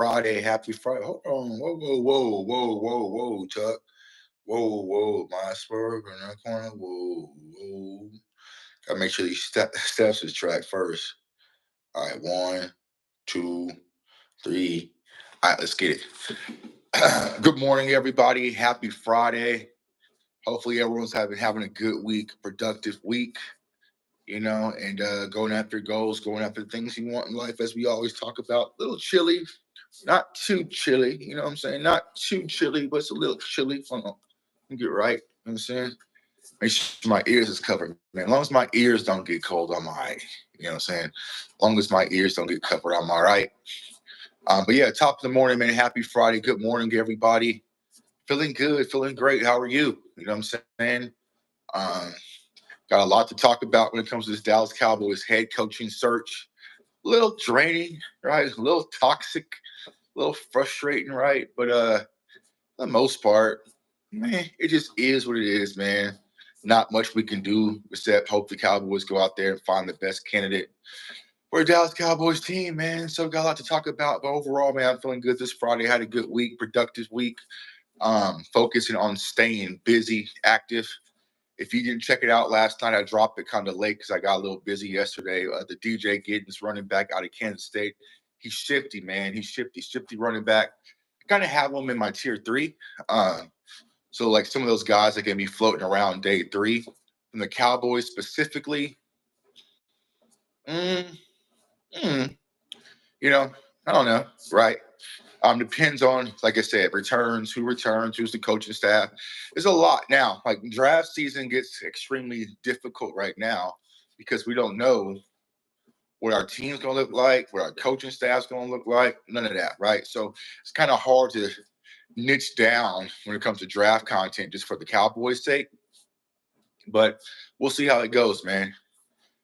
Friday. Happy Friday. Hold on. Whoa, whoa, whoa, whoa, whoa, whoa, Chuck. Whoa, whoa. My swerve in that corner. Whoa, whoa. Gotta make sure these steps is tracked first. All right. One, two, three. All right, let's get it. Good morning, everybody. Happy Friday. Hopefully everyone's having a good week, productive week, and going after goals, going after things you want in life, as we always talk about. A little chilly, not too chilly, you know what I'm saying? Not too chilly, but it's a little chilly. Hold on. Let me get right. You know what I'm saying? Make sure my ears is covered, man. As long as my ears don't get cold, I'm all right. You know what I'm saying? As long as my ears don't get covered, I'm all right. But yeah, top of the morning, man. Happy Friday. Good morning, everybody. Feeling good, feeling great. How are you? You know what I'm saying? Um, got a lot to talk about when it comes to this Dallas Cowboys head coaching search. A little draining, right? A little toxic, a little frustrating, right? But for the most part, man, it just is what it is, man. Not much we can do except hope the Cowboys go out there and find the best candidate for a Dallas Cowboys team, man. So got a lot to talk about. But overall, man, I'm feeling good this Friday. Had a good week, productive week. Focusing on staying busy, active. If you didn't check it out last night, I dropped it kind of late because I got a little busy yesterday. The DJ Giddens running back out of Kansas State. He's shifty, man. He's shifty running back. I kind of have him in my tier 3. So like some of those guys that can be floating around day 3. From the Cowboys specifically, mm, mm, I don't know, right? Depends on, like I said, returns, who's the coaching staff. There's a lot now. Like draft season gets extremely difficult right now because we don't know what our team's going to look like, what our coaching staff's going to look like, none of that, right? So it's kind of hard to niche down when it comes to draft content just for the Cowboys' sake. But we'll see how it goes, man.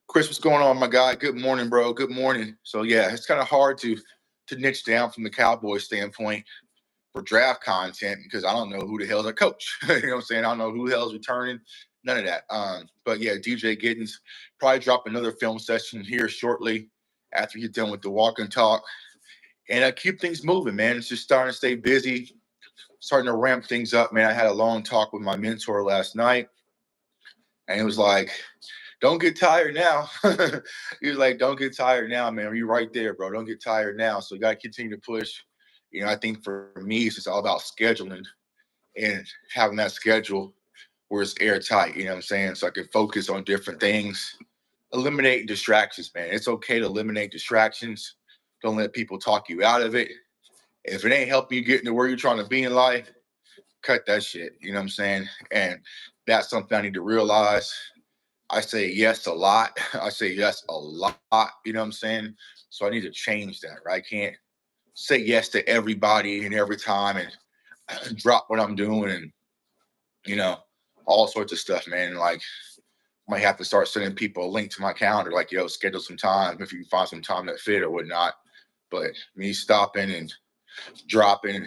Chris, what's going on, my guy? Good morning, bro. Good morning. So, yeah, it's kind of hard to niche down from the Cowboys standpoint for draft content because I don't know who the hell's our coach. You know what I'm saying? I don't know who the hell's returning. None of that. But yeah, DJ Giddens probably drop another film session here shortly after you're done with the walk and talk. And keep things moving, man. It's just starting to stay busy, starting to ramp things up, man. I had a long talk with my mentor last night, and it was like, don't get tired now. He was like, don't get tired now, man. You're right there, bro. Don't get tired now. So you got to continue to push. I think for me, it's just all about scheduling and having that schedule where it's airtight, you know what I'm saying? So I can focus on different things, eliminate distractions, man. It's okay to eliminate distractions. Don't let people talk you out of it. If it ain't helping you get into where you're trying to be in life, cut that shit, you know what I'm saying? And that's something I need to realize. I say yes a lot. I say yes a lot, you know what I'm saying? So I need to change that, right? I can't say yes to everybody and every time and drop what I'm doing and, all sorts of stuff, man. Like, might have to start sending people a link to my calendar, like, yo, schedule some time if you can find some time that fit or whatnot. But me stopping and dropping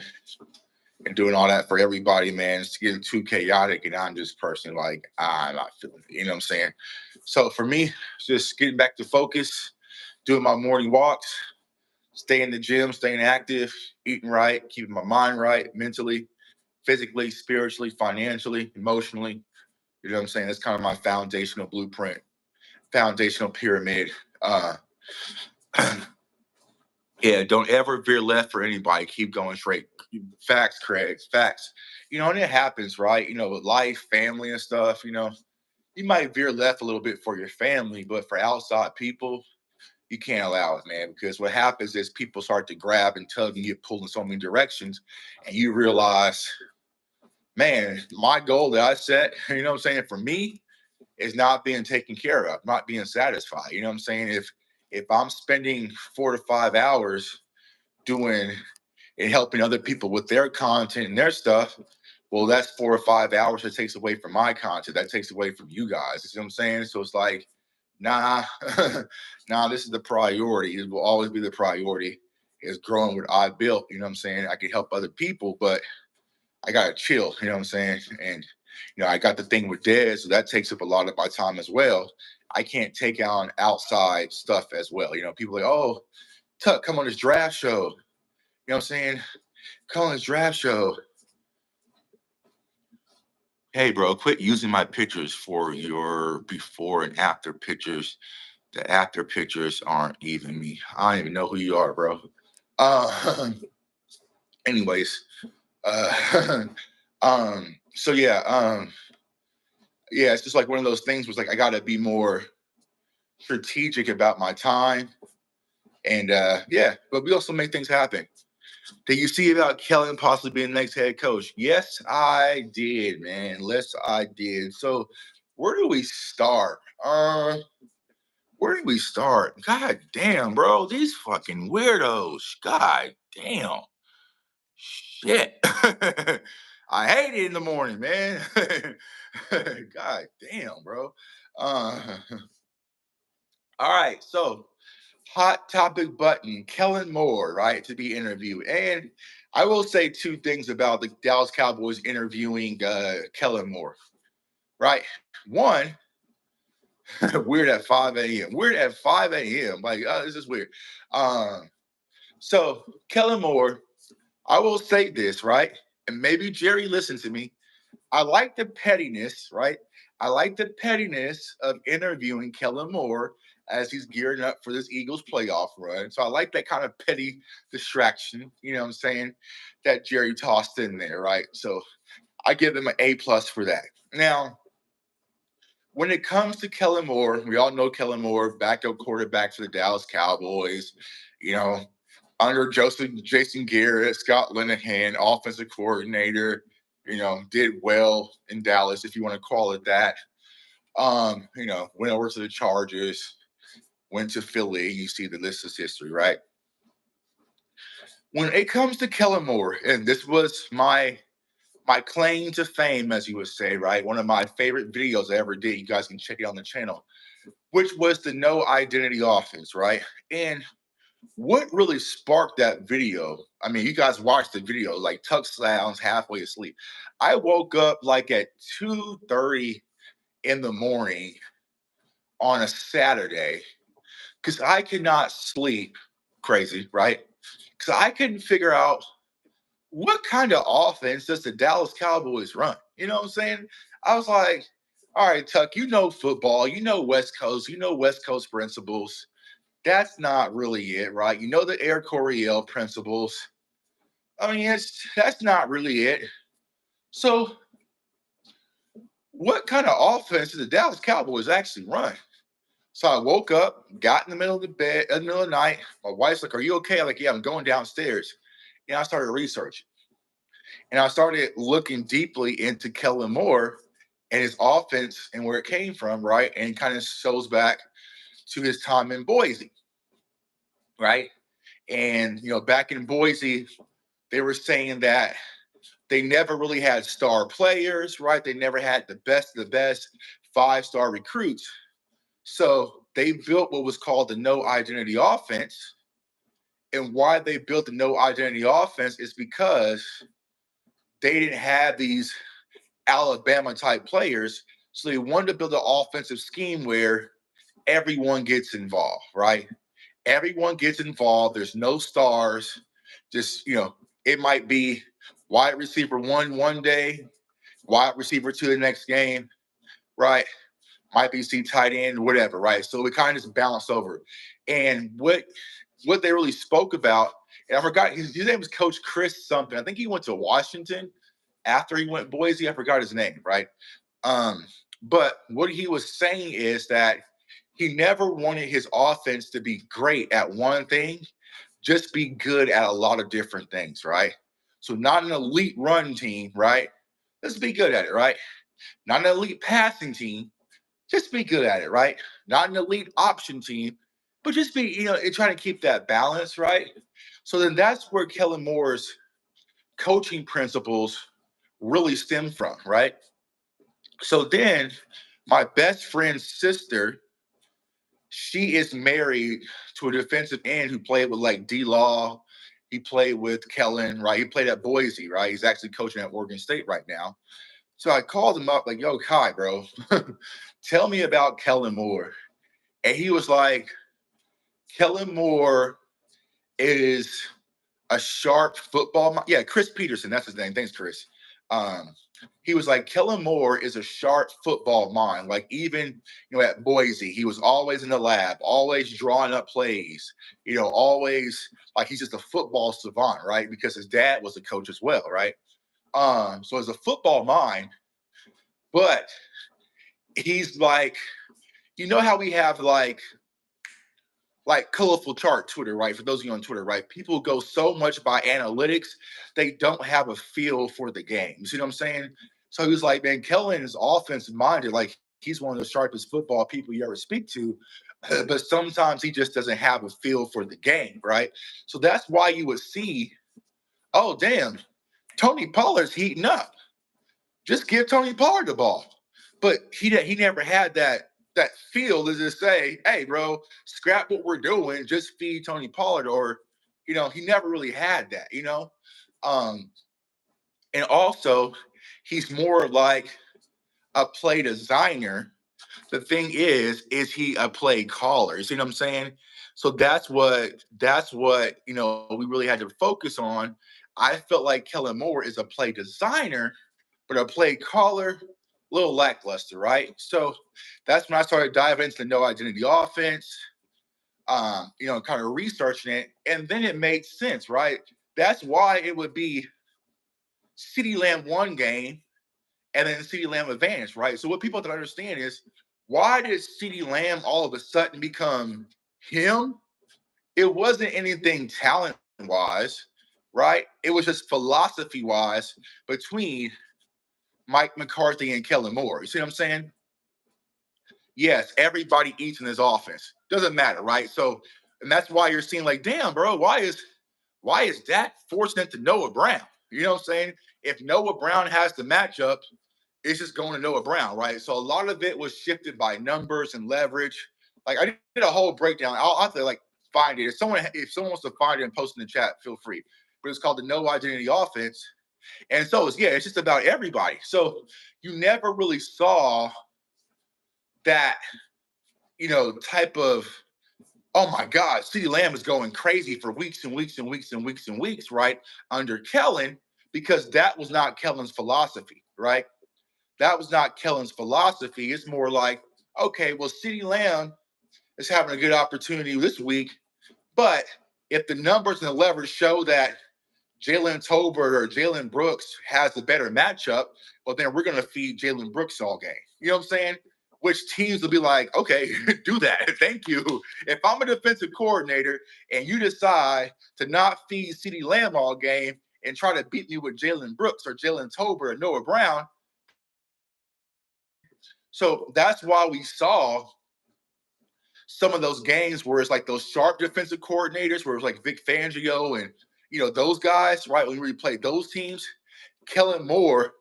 and doing all that for everybody, man, it's getting too chaotic. And I'm just personally like, I'm not feeling it, you know what I'm saying? So for me, just getting back to focus, doing my morning walks, stay in the gym, staying active, eating right, keeping my mind right, mentally, physically, spiritually, financially, emotionally. You know what I'm saying? That's kind of my foundational blueprint, foundational pyramid. Uh, yeah, don't ever veer left for anybody. Keep going straight. Facts, Craig. Facts. And it happens, right? With life, family, and stuff. You might veer left a little bit for your family, but for outside people, you can't allow it, man, because what happens is people start to grab and tug and get pulled in so many directions, and you realize, man, my goal that I set, you know what I'm saying, for me is not being taken care of, not being satisfied. You know what I'm saying? If I'm spending 4 to 5 hours doing and helping other people with their content and their stuff, well, that's 4 or 5 hours that takes away from my content. That takes away from you guys. You see what I'm saying? So it's like, nah, this is the priority. It will always be the priority is growing what I built. You know what I'm saying? I can help other people, but I got to chill. You know what I'm saying? And, I got the thing with Dez, so that takes up a lot of my time as well. I can't take on outside stuff as well. People are like, oh, Tuck, come on this draft show. know what I'm saying? Cullen's draft show. Hey, bro, quit using my pictures for your before and after pictures. The after pictures aren't even me. I don't even know who you are, bro. Uh, anyways, uh, so yeah, it's just like one of those things was like I gotta be more strategic about my time. And yeah, but we also make things happen. Did you see about Kellen possibly being the next head coach? Yes, I did, man. Yes, I did. So where do we start? Where do we start? God damn, bro. These fucking weirdos. God damn. Shit. I hate it in the morning, man. God damn, bro. Uh, all right, so hot topic button, Kellen Moore, right, to be interviewed. And I will say two things about the Dallas Cowboys interviewing Kellen Moore, right? One, weird at 5 a.m. Weird at 5 a.m. Like, this is weird. Um, so Kellen Moore, I will say this, right? And maybe Jerry listened to me. I like the pettiness, right? I like the pettiness of interviewing Kellen Moore as he's gearing up for this Eagles playoff run. So I like that kind of petty distraction, you know what I'm saying, that Jerry tossed in there, right? So I give him an A+ for that. Now, when it comes to Kellen Moore, we all know Kellen Moore, backup quarterback for the Dallas Cowboys, you know, under Jason Garrett, Scott Linehan, offensive coordinator, did well in Dallas, if you want to call it that. Went over to the Chargers, went to Philly. You see the list is history, right? When it comes to Kellen Moore, and this was my claim to fame, as you would say, right? One of my favorite videos I ever did. You guys can check it on the channel, which was the no identity offense, right? And what really sparked that video? I mean, you guys watched the video, like Tuck sounds halfway asleep. I woke up like at 2:30 in the morning on a Saturday because I could not sleep. Crazy, right? Because I couldn't figure out what kind of offense does the Dallas Cowboys run. You know what I'm saying? I was like, all right, Tuck, you know football, you know West Coast, you know West Coast principles. That's not really it, right? You know the Air Coryell principles. I mean, that's not really it. So, what kind of offense do the Dallas Cowboys actually run? So I woke up, got in the middle of the bed, in the middle of the night. My wife's like, "Are you okay?" I'm like, "Yeah, I'm going downstairs." And I started researching, and I started looking deeply into Kellen Moore and his offense and where it came from, right? And it kind of shows back to his time in Boise, right? And back in Boise, they were saying that they never really had star players, right? They never had the best of the best 5-star recruits. So they built what was called the no identity offense. And why they built the no identity offense is because they didn't have these Alabama type players. So they wanted to build an offensive scheme where everyone gets involved, right? Everyone gets involved. There's no stars. Just, it might be wide receiver one day, wide receiver two the next game, right? Might be see tight end, whatever, right? So we kind of just balance over. And what they really spoke about, and I forgot his name was Coach Chris something. I think he went to Washington after he went Boise. I forgot his name, right? But what he was saying is that he never wanted his offense to be great at one thing, just be good at a lot of different things, right? So not an elite run team, right? Let's be good at it, right? Not an elite passing team, just be good at it, right? Not an elite option team, but just be, trying to keep that balance, right? So then that's where Kellen Moore's coaching principles really stem from, right? So then my best friend's sister, she is married to a defensive end who played with like D Law. He played with Kellen, right? He played at Boise, right? He's actually coaching at Oregon State right now. So I called him up, like, yo, Kai, bro, tell me about Kellen Moore. And he was like, Kellen Moore is a sharp football mind. Yeah, Chris Peterson, that's his name. Thanks, Chris. Um, he was like, Kellen Moore is a sharp football mind. Like, even, at Boise, he was always in the lab, always drawing up plays, always like he's just a football savant, right? Because his dad was a coach as well, right? So as a football mind, but he's like, how we have like colorful chart Twitter, right? For those of you on Twitter, right? People go so much by analytics, they don't have a feel for the game. You see what I'm saying? So he was like, man, Kellen is offensive minded. Like, he's one of the sharpest football people you ever speak to. But sometimes he just doesn't have a feel for the game, right? So that's why you would see, oh, damn, Tony Pollard's heating up. Just give Tony Pollard the ball. But he never had that feel to just say, hey, bro, scrap what we're doing, just feed Tony Pollard. Or, he never really had that. And also, he's more like a play designer. The thing is he a play caller? You see what I'm saying? So that's what we really had to focus on. I felt like Kellen Moore is a play designer, but a play caller, a little lackluster, right? So that's when I started diving into the no identity offense, kind of researching it. And then it made sense, right? That's why it would be CeeDee Lamb one game and then CeeDee Lamb advantage, right? So what people have to understand is, why did CeeDee Lamb all of a sudden become him? It wasn't anything talent wise, right? It was just philosophy wise between Mike McCarthy and Kellen Moore. You see what I'm saying? Yes, everybody eats in this offense. Doesn't matter, right? So, and that's why you're seeing like, damn, bro, why is Dak forcing it to Noah Brown? You know what I'm saying? If Noah Brown has the matchup, it's just going to Noah Brown, right? So a lot of it was shifted by numbers and leverage. Like, I did a whole breakdown. I'll have to like find it. If someone wants to find it and post in the chat, feel free. But it's called the No Identity Offense. And so it's just about everybody. So you never really saw that, type of, oh my God, CeeDee Lamb is going crazy for weeks and weeks and weeks and weeks and weeks, right? Under Kellen, because that was not Kellen's philosophy, right? That was not Kellen's philosophy. It's more like, okay, well, CeeDee Lamb is having a good opportunity this week, but if the numbers and the leverage show that Jalen Tolbert or Jalen Brooks has a better matchup, well, then we're going to feed Jalen Brooks all game. You know what I'm saying? Which teams will be like, okay, do that. Thank you. If I'm a defensive coordinator and you decide to not feed CeeDee Lamb all game and try to beat me with Jalen Brooks or Jalen Tolbert or Noah Brown. So that's why we saw some of those games where it's like those sharp defensive coordinators, where it was like Vic Fangio and those guys, right? When we played those teams, Kellen Moore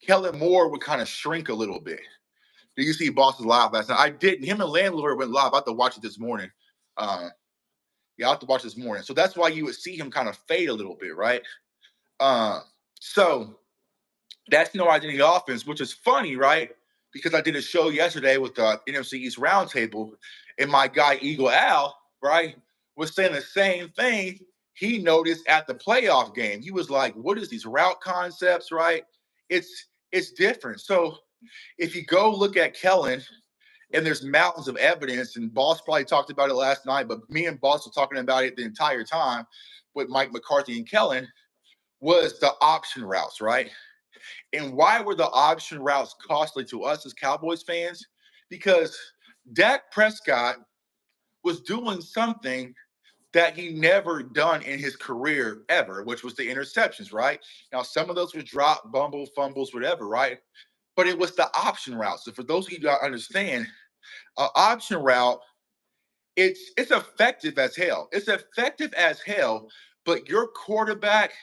would kind of shrink a little bit. Did you see Boston live last night? I didn't. Him and Landlord went live. I have to watch it this morning. I have to watch this morning. So that's why you would see him kind of fade a little bit, right? So that's no identity offense, which is funny, right? Because I did a show yesterday with the NFC East Roundtable, and my guy Eagle Al, right, was saying the same thing he noticed at the playoff game. He was like, "What is these route concepts?" Right? It's different. So if you go look at Kellen, and there's mountains of evidence, and Boss probably talked about it last night, but me and Boss were talking about it the entire time with Mike McCarthy and Kellen, was the option routes, right? And why were the option routes costly to us as Cowboys fans? Because Dak Prescott was doing something that he never done in his career ever, which was the interceptions, right? Now, some of those were drop, bumble, fumbles, whatever, right? But it was the option route. So for those of you that understand, an option route, it's effective as hell. It's effective as hell, but your quarterback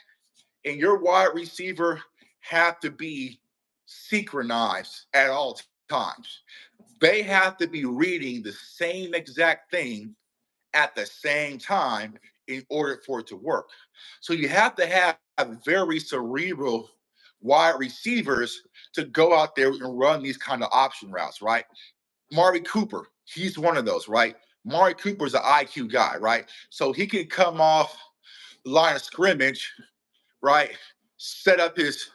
and your wide receiver have to be synchronized at all times. They have to be reading the same exact thing at the same time in order for it to work. So you have to have very cerebral wide receivers to go out there and run these kind of option routes, right? Mari Cooper, he's one of those, right? Mari Cooper's an IQ guy, right? So he can come off line of scrimmage, right? Set up his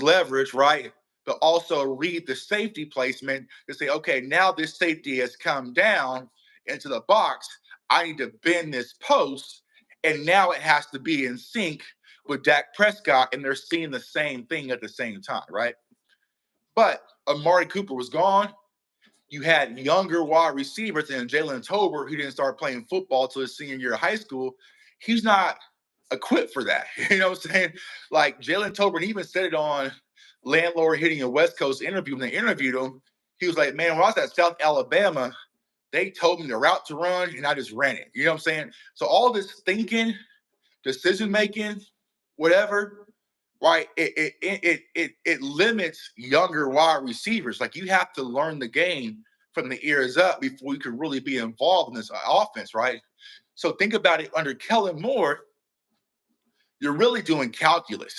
leverage, right? But also read the safety placement to say, okay, now this safety has come down into the box. I need to bend this post, and now it has to be in sync with Dak Prescott, and they're seeing the same thing at the same time, right? But Amari Cooper was gone. You had younger wide receivers and Jalen Tolbert, who didn't start playing football till his senior year of high school. He's not equipped for that. You know what I'm saying? Like Jalen Tolbert, he even said it on Landlord Hitting a West Coast interview. When they interviewed him, he was like, man, when I was at South Alabama, they told me the route to run and I just ran it. You know what I'm saying? So all this thinking, decision making, whatever, right? It limits younger wide receivers. Like you have to learn the game from the ears up before you can really be involved in this offense, right? So think about it under Kellen Moore, you're really doing calculus.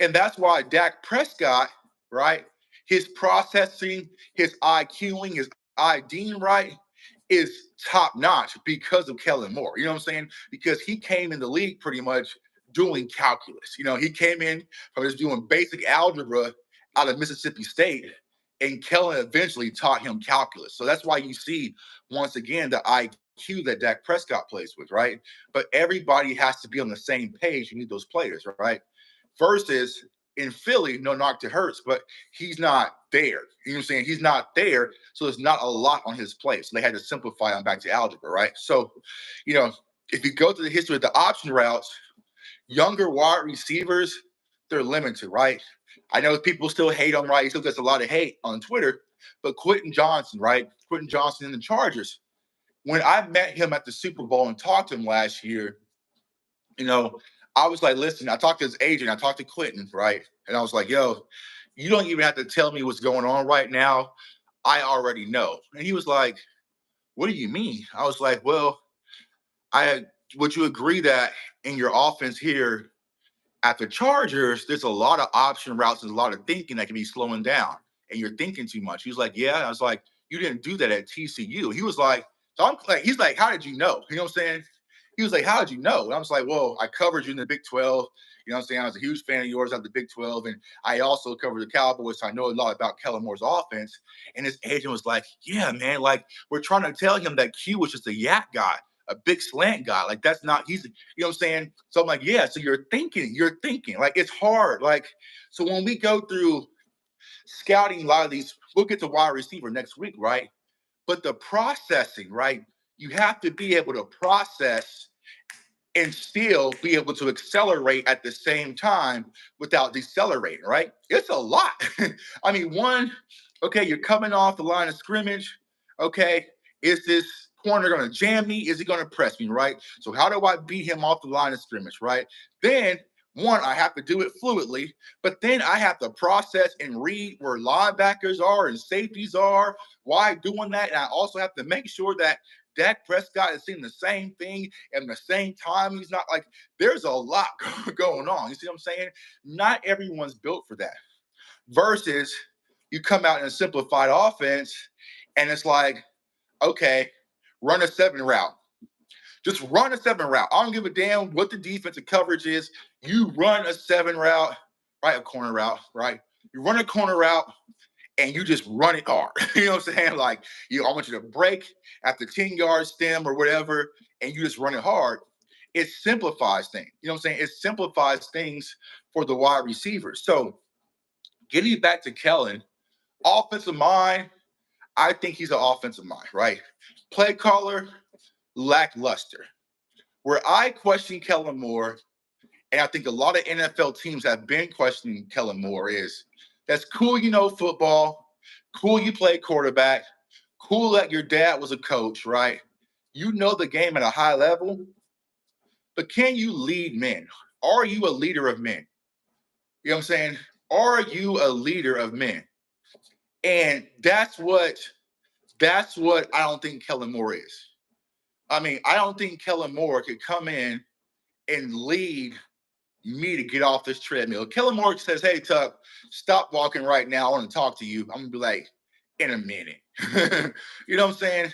And that's why Dak Prescott, right, his processing, his IQing, his IDing, right, is top notch because of Kellen Moore. You know what I'm saying? Because he came in the league pretty much doing calculus. You know, he came in from just doing basic algebra out of Mississippi State, and Kellen eventually taught him calculus. So that's why you see, once again, the IQ that Dak Prescott plays with, right? But everybody has to be on the same page. You need those players, right? Versus in Philly, no knock to Hurts, but he's not there. You know what I'm saying? He's not there. So there's not a lot on his plate. So they had to simplify him back to algebra, right? So, you know, if you go to the history of the option routes, younger wide receivers, they're limited, right? I know people still hate him, right? He still gets a lot of hate on Twitter, but Quentin Johnson, right? Quentin Johnson in the Chargers. When I met him at the Super Bowl and talked to him last year, you know, I was like, listen, I talked to his agent, I talked to Quentin, right? And I was like, yo, you don't even have to tell me what's going on right now. I already know. And he was like, what do you mean? I was like, well, would you agree that in your offense here at the Chargers, there's a lot of option routes and a lot of thinking that can be slowing down, and you're thinking too much. He was like, yeah. I was like, you didn't do that at TCU. He was like, so I'm like, he's like, how did you know? You know what I'm saying? He was like, how did you know? And I was like, well, I covered you in the Big 12. You know what I'm saying? I was a huge fan of yours out the Big 12. And I also covered the Cowboys. So I know a lot about Kellen Moore's offense. And his agent was like, yeah, man, like we're trying to tell him that Q was just a yak guy, a big slant guy. Like that's not, you know what I'm saying? So I'm like, yeah, so you're thinking. Like it's hard. Like, so when we go through scouting a lot of these, we'll get to wide receiver next week, right? But the processing, right? You have to be able to process and still be able to accelerate at the same time without decelerating, right? It's a lot. I mean, okay, you're coming off the line of scrimmage. Okay, is this corner going to jam me? Is he going to press me, right? So how do I beat him off the line of scrimmage, right? Then I have to do it fluidly, but then I have to process and read where linebackers are and safeties are. Why doing that? And I also have to make sure that Dak Prescott is seeing the same thing at the same time. He's not like, there's a lot going on. You see what I'm saying? Not everyone's built for that. Versus you come out in a simplified offense and it's like, okay, run a 7 route. Just run a 7 route. I don't give a damn what the defensive coverage is. You run a 7 route, right? A corner route, right? You run a corner route and you just run it hard. You know what I'm saying? Like, I want you to break at the 10-yard stem or whatever, and you just run it hard. It simplifies things. You know what I'm saying? It simplifies things for the wide receivers. So getting back to Kellen, offensive mind, I think he's an offensive mind, right? Play caller, lackluster. Where I question Kellen Moore, and I think a lot of NFL teams have been questioning Kellen Moore, is that's cool, you know, football, cool, you play quarterback, cool that your dad was a coach, right? You know the game at a high level, but can you lead men? Are you a leader of men? You know what I'm saying? Are you a leader of men? And that's what I don't think Kellen Moore is. I mean, I don't think Kellen Moore could come in and lead me to get off this treadmill. Kellen Moore says, hey, Tuck, stop walking right now. I want to talk to you. I'm going to be like, in a minute. You know what I'm saying?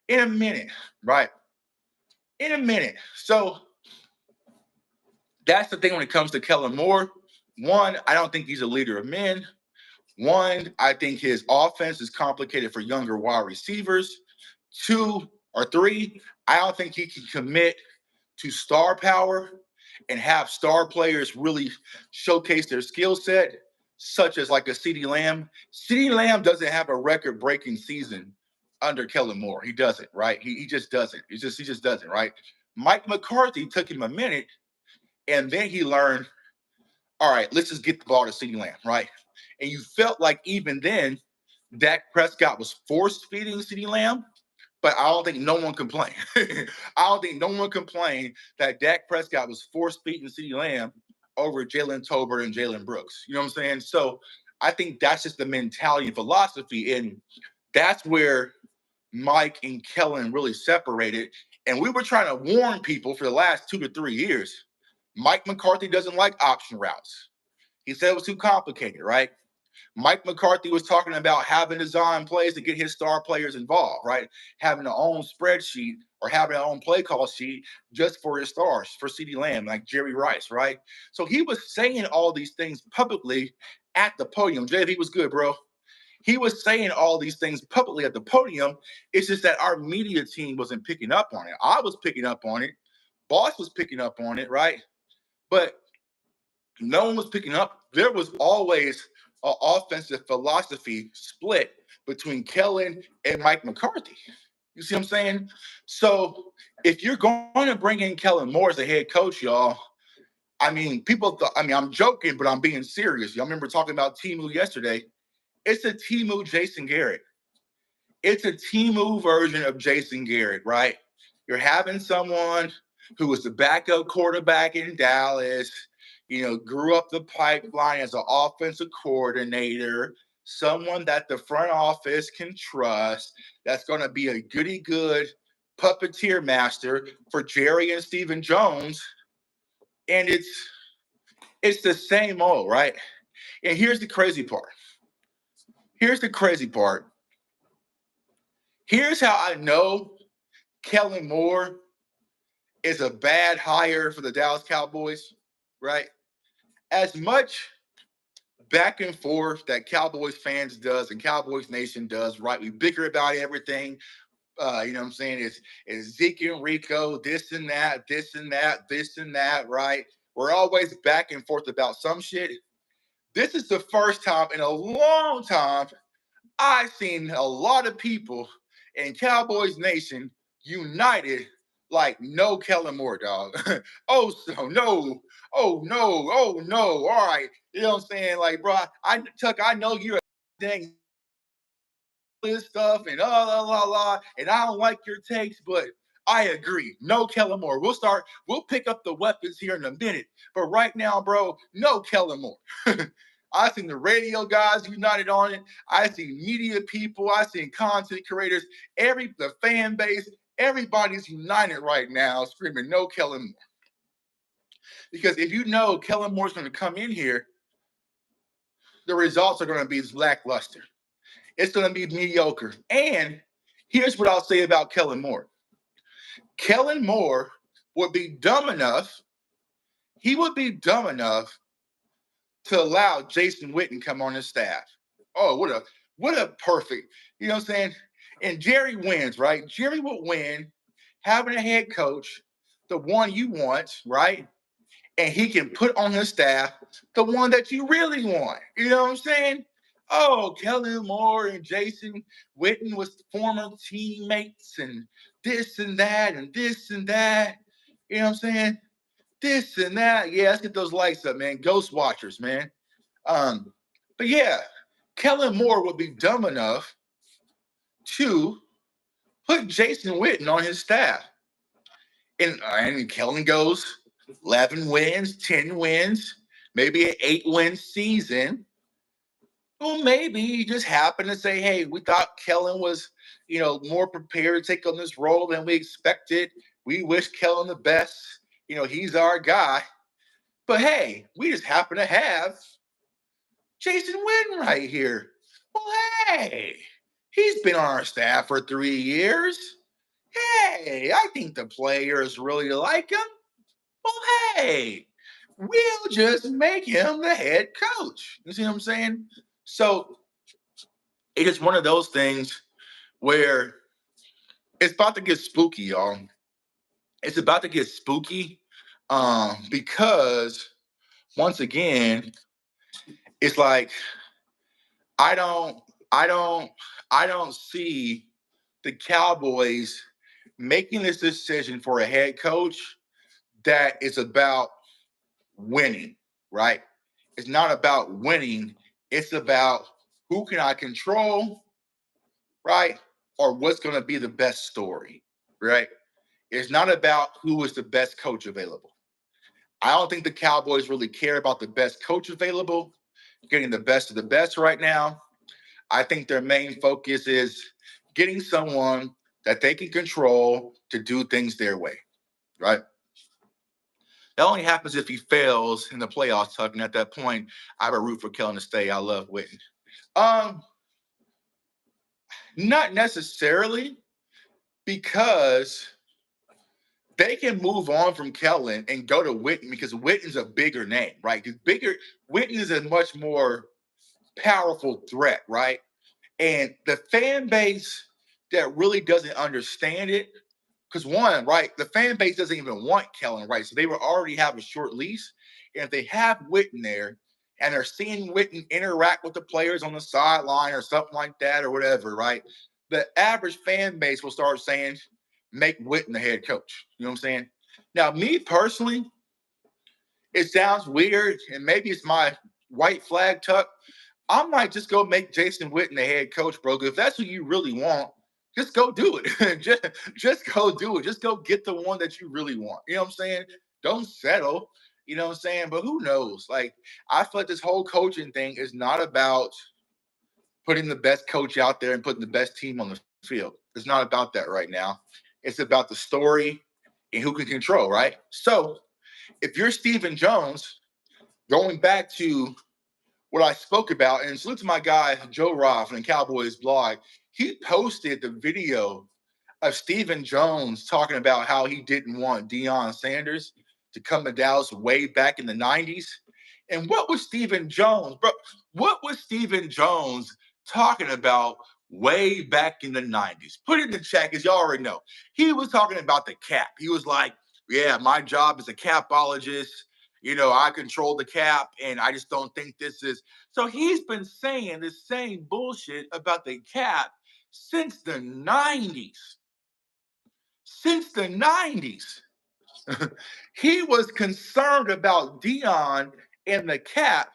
In a minute, right? In a minute. So That's the thing when it comes to Kellen Moore. One, I don't think he's a leader of men. One, I think his offense is complicated for younger wide receivers. Two or three, I don't think he can commit to star power and have star players really showcase their skill set, such as like a CeeDee Lamb. CeeDee Lamb doesn't have a record-breaking season under Kellen Moore. He doesn't, right? He just doesn't. He just doesn't, right? Mike McCarthy took him a minute, and then he learned, all right, let's just get the ball to CeeDee Lamb, right? And you felt like even then, Dak Prescott was force feeding CeeDee Lamb, but I don't think no one complained. I don't think no one complained that Dak Prescott was force feeding CeeDee Lamb over Jalen Tolbert and Jalen Brooks. You know what I'm saying? So I think that's just the mentality and philosophy. And that's where Mike and Kellen really separated. And we were trying to warn people for the last 2 to 3 years. Mike McCarthy doesn't like option routes. He said it was too complicated, right? Mike McCarthy was talking about having design plays to get his star players involved, right? Having their own spreadsheet or having their own play call sheet just for his stars, for CeeDee Lamb, like Jerry Rice, right? So he was saying all these things publicly at the podium. JV was good, bro. He was saying all these things publicly at the podium. It's just that our media team wasn't picking up on it. I was picking up on it. Boss was picking up on it, right? But no one was picking up. There was always an offensive philosophy split between Kellen and Mike McCarthy. You see what I'm saying? So if you're going to bring in Kellen Moore as a head coach, y'all, I mean, people thought, I mean, I'm joking, but I'm being serious. Y'all remember talking about Timu yesterday? It's a Timu Jason Garrett. It's a Timu version of Jason Garrett, right? You're having someone who was the backup quarterback in Dallas, grew up the pipeline as an offensive coordinator, someone that the front office can trust, that's going to be a goody good puppeteer master for Jerry and Stephen Jones. And it's the same old, right? And here's the crazy part. Here's the crazy part. Here's how I know Kellen Moore is a bad hire for the Dallas Cowboys, right? As much back and forth that Cowboys fans does and Cowboys Nation does, right? We bicker about everything. You know what I'm saying? It's Zeke and Rico, this and that, this and that, this and that, right? We're always back and forth about some shit. This is the first time in a long time I've seen a lot of people in Cowboys Nation united like no Kellen Moore, dog. Oh, so no. Oh, no. Oh, no. All right. You know what I'm saying? Like, bro, Tuck, I know you're a dang this stuff and and I don't like your takes, but I agree. No Kellen Moore. We'll pick up the weapons here in a minute. But right now, bro, no Kellen Moore. I seen the radio guys united on it. I see media people. I seen content creators. The fan base, everybody's united right now, screaming no Kellen Moore. Because if you know Kellen Moore's going to come in here, the results are going to be lackluster. It's going to be mediocre. And here's what I'll say about Kellen Moore. Kellen Moore would be dumb enough. He would be dumb enough to allow Jason Witten come on his staff. Oh, what a perfect, you know what I'm saying? And Jerry wins, right? Jerry would win having a head coach, the one you want, right? And he can put on his staff the one that you really want. You know what I'm saying? Oh, Kellen Moore and Jason Witten was former teammates and this and that and this and that. You know what I'm saying? This and that. Yeah, let's get those lights up, man. Ghost watchers, man. But yeah, Kellen Moore would be dumb enough to put Jason Witten on his staff. And Kellen goes 11 wins, 10 wins, maybe an 8-win season. Well, maybe he just happened to say, hey, we thought Kellen was, more prepared to take on this role than we expected. We wish Kellen the best. He's our guy. But hey, we just happen to have Jason Witten right here. Well, hey, he's been on our staff for 3 years. Hey, I think the players really like him. Well, hey, we'll just make him the head coach. You see what I'm saying? So it is one of those things where it's about to get spooky, y'all. It's about to get spooky because once again, it's like I don't, I don't, I don't see the Cowboys making this decision for a head coach that is about winning, right? It's not about winning. It's about who can I control, right? Or what's going to be the best story, right? It's not about who is the best coach available. I don't think the Cowboys really care about the best coach available, getting the best of the best right now. I think their main focus is getting someone that they can control to do things their way, right? That only happens if he fails in the playoffs, Tuck. And at that point, I would root for Kellen to stay. I love Witten. Um, Not necessarily, because they can move on from Kellen and go to Witten because Witten's a bigger name, right? Because Witten is a much more powerful threat, right? And the fan base that really doesn't understand it, because one, right, the fan base doesn't even want Kellen, right? So they will already have a short lease. And if they have Witten there and they're seeing Witten interact with the players on the sideline or something like that or whatever, right? The average fan base will start saying, make Witten the head coach. You know what I'm saying? Now, me personally, it sounds weird, and maybe it's my white flag tuck. I might just go make Jason Witten the head coach, bro. If that's what you really want, just go do it. just go do it. Just go get the one that you really want. You know what I'm saying? Don't settle. You know what I'm saying? But who knows? Like, I feel like this whole coaching thing is not about putting the best coach out there and putting the best team on the field. It's not about that right now. It's about the story and who can control, right? So if you're Stephen Jones, going back to what I spoke about, and salute to my guy, Joe Roth and Cowboys blog, he posted the video of Stephen Jones talking about how he didn't want Deion Sanders to come to Dallas way back in the 90s. And what was Stephen Jones, bro? What was Stephen Jones talking about way back in the 90s? Put it in the chat because y'all already know. He was talking about the cap. He was like, yeah, my job is a capologist. You know, I control the cap, and I just don't think this is. So he's been saying the same bullshit about the cap since the 90s. Since the 90s. He was concerned about Deion and the cap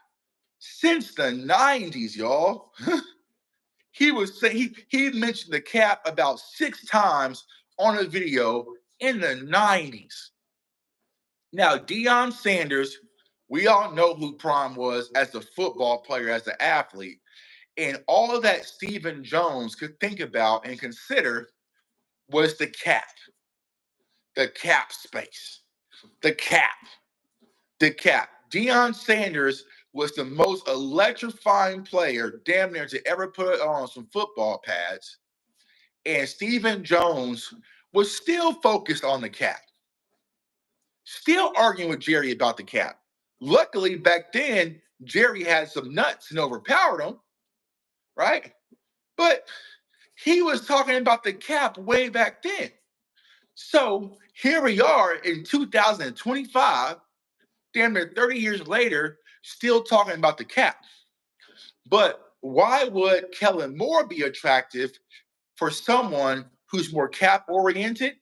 since the 90s, y'all. He was saying he mentioned the cap about 6 times on a video in the 90s. Now, Deion Sanders, we all know who Prime was as a football player, as an athlete. And all that Stephen Jones could think about and consider was the cap space, the cap, the cap. Deion Sanders was the most electrifying player, damn near, to ever put on some football pads. And Stephen Jones was still focused on the cap, still arguing with Jerry about the cap. Luckily, back then, Jerry had some nuts and overpowered him, right? But he was talking about the cap way back then. So here we are in 2025, damn near 30 years later, still talking about the cap. But why would Kellen Moore be attractive for someone who's more cap oriented?